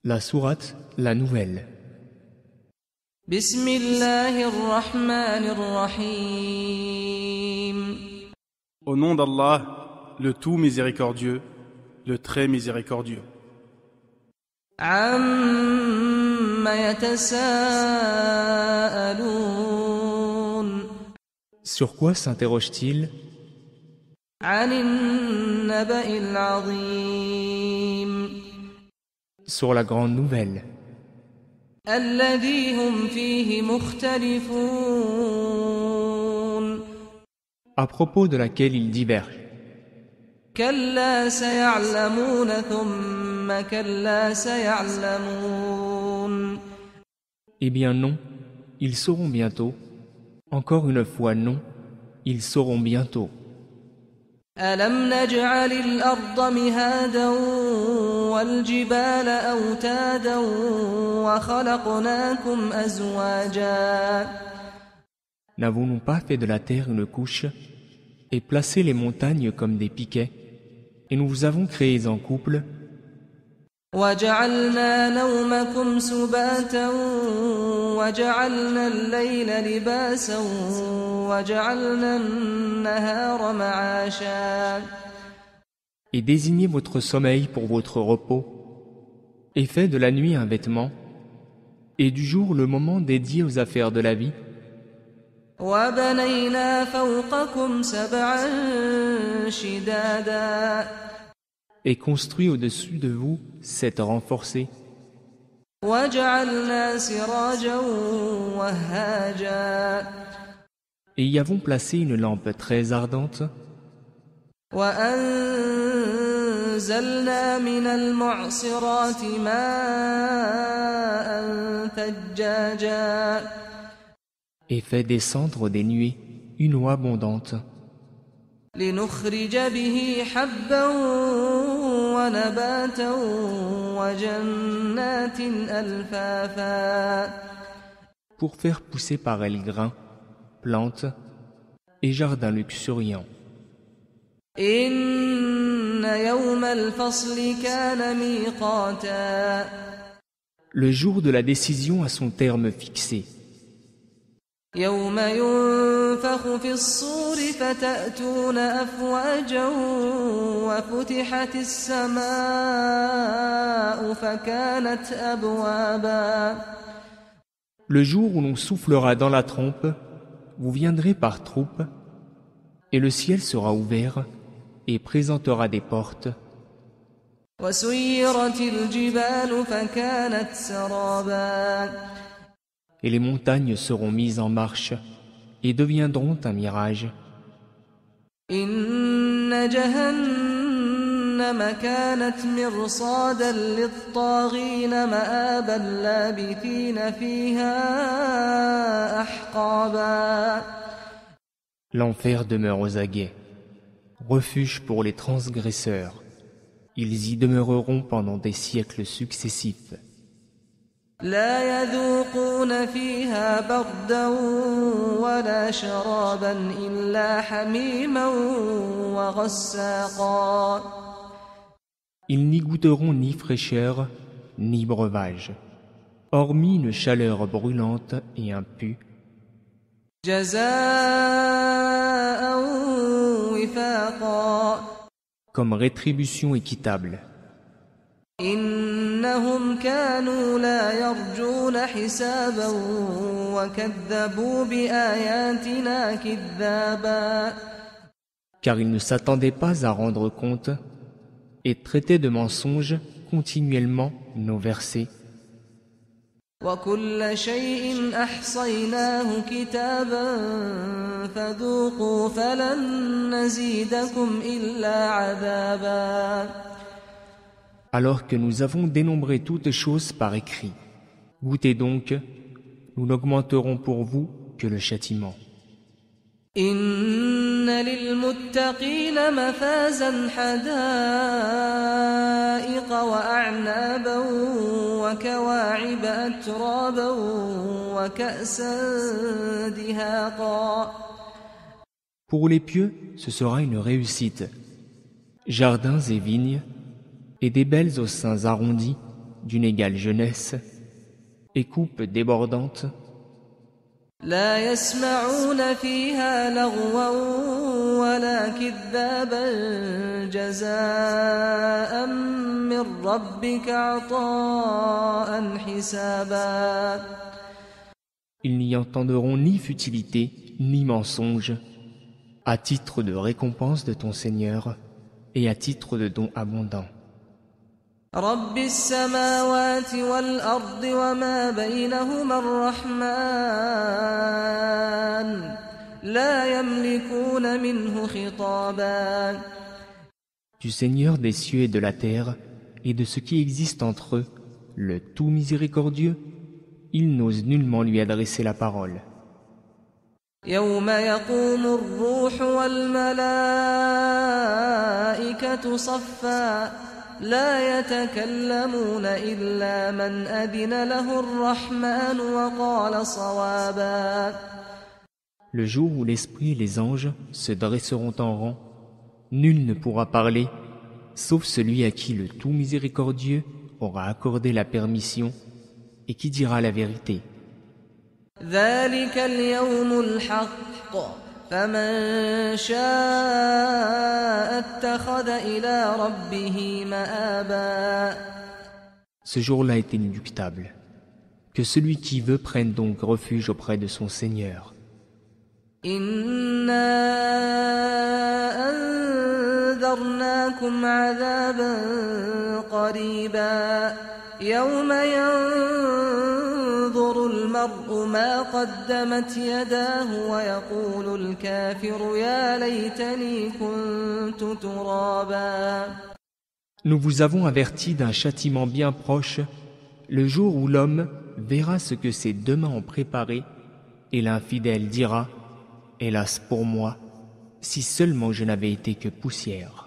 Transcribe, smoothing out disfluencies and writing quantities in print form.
La sourate, la nouvelle. بسم الله الرحمن الرحيم. Au nom d'Allah, le tout miséricordieux, le très miséricordieux. عَمَّ يَتَسَاءَلُونَ. Sur quoi s'interroge-t-il? عَنِ النَّبَإِ الْعَظِيمِ. Sur la grande nouvelle, الَّذِي هُمْ فِيهِ مُخْتَلِفُونَ. à propos de laquelle ils divergent. كَلَّا سَيَعْلَمُونَ ثُمَّ كَلَّا سَيَعْلَمُونَ. Eh bien non, ils sauront bientôt. Encore une fois non, ils sauront bientôt. أَلَمْ نَجْعَلِ الْأَرْضَ مِهَادًا وَالْجِبَالَ أَوْتَادًا وَخَلَقْنَاكُمْ أَزْوَاجًا. N'avons-nous pas fait de la terre une couche et placé les montagnes comme des piquets, et nous vous avons créés en couple? وَجَعَلْنَا نَوْمَكُمْ سُبَاتًا وَجَعَلْنَا اللَّيْلَ لِبَاسًا وَجَعَلْنَا النَّهَارَ مَعَاشًا. Et désignez votre sommeil pour votre repos, et fait de la nuit un vêtement, et du jour le moment dédié aux affaires de la vie. وَبَنَيْنَا فَوْقَكُمْ سَبْعًا شِدَادًا. Et construit au-dessus de vous 7 renforcés, وَجَعَلْنَا سِرَاجًا وَهَّاجًا. et y avons placé une lampe très ardente, وَأَنزَلْنَا مِنَ الْمُعْصِرَاتِ مَاءً ثَجَّاجًا. et fait descendre des nuées une eau abondante, لِنُخْرِجَ بِهِ حَبًّا وَنَبَاتًا وَجَنَّاتٍ أَلْفَافًا. pour faire pousser par elle grains, plantes et jardins luxuriants. إِنَّ يَوْمَ الْفَصْلِ كَانَ مِيقَاتًا. Le jour de la décision a son terme fixé. يَوْمَ يُنفَخُ فِي الصُّورِ فَتَأْتُونَ أَفْوَاجًا وَفُتِحَتِ السَّمَاءُ فَكَانَتْ أَبْوَابًا. Le jour où l'on soufflera dans la trompe, vous viendrez par troupes, et le ciel sera ouvert et présentera des portes. وَسُيِّرَتِ الْجِبَالُ فَكَانَتْ سَرَابًا. Et les montagnes seront mises en marche et deviendront un mirage. إِنَّ جَهَنَّمَ كَانَتْ مِرْصَادًا لِلطَّاغِينَ مَآبًا لَابِثِينَ فِيهَا أَحْقَابًا. L'enfer demeure aux aguets, refuge pour les transgresseurs. Ils y demeureront pendant des siècles successifs. لا يذوقون فيها بردا ولا شرابا إلا حميما وغساقا. Ils n'y goûteront ni fraîcheur, ni breuvage, hormis une chaleur brûlante et un pu, جزاء وفاقا. comme rétribution équitable. إنهم كانوا لا يرجون حسابا وكذبوا بآياتنا كذابا. Car ils ne s'attendaient pas à rendre compte et traitaient de mensonges continuellement nos versets. وكل شيء أحصيناه كتابا فذوقوا فلن نزيدكم إلا عذابا. Alors que nous avons dénombré toutes choses par écrit. Goûtez donc, nous n'augmenterons pour vous que le châtiment. إن للمتقين مفازا حدائق وأعنابا وكواعب أترابا وكأسا دهاقا. Pour les pieux, ce sera une réussite. Jardins et vignes, et des belles aux seins arrondis, d'une égale jeunesse, et coupe débordante, لا يسمعون فيها لغوا ولا كذابا جزاء من ربك عطاء حسابا. ils n'y entendront ni futilité, ni mensonge, à titre de récompense de ton Seigneur et à titre de don abondant. رب السماوات والأرض وما بينهما الرحمن لا يملكون منه خطابا. Du Seigneur des cieux et de la terre, et de ce qui existe entre eux, le tout miséricordieux, ils n'osent nullement lui adresser la parole. يوم يقوم الروح والملائكة صفا لا يتكلمون إلا من أذن له الرحمن وقال صوابا. Le jour où l'Esprit et les anges se dresseront en rang, nul ne pourra parler, sauf celui à qui le tout miséricordieux aura accordé la permission et qui dira la vérité. ذلك اليوم الحق فمن شاء اتخذ إلى ربه مآبا. Ce jour-là est inéluctable. Que celui qui veut prenne donc refuge auprès de son Seigneur. إنا أنذرناكم عذابا قريبا يوم ينظر المرء ما قدمت يداه ويقول الكافر يا ليتني كنت ترابا. Nous vous avons averti d'un châtiment bien proche, le jour où l'homme verra ce que ses deux mains ont préparé, et l'infidèle dira « Hélas pour moi, si seulement je n'avais été que poussière ».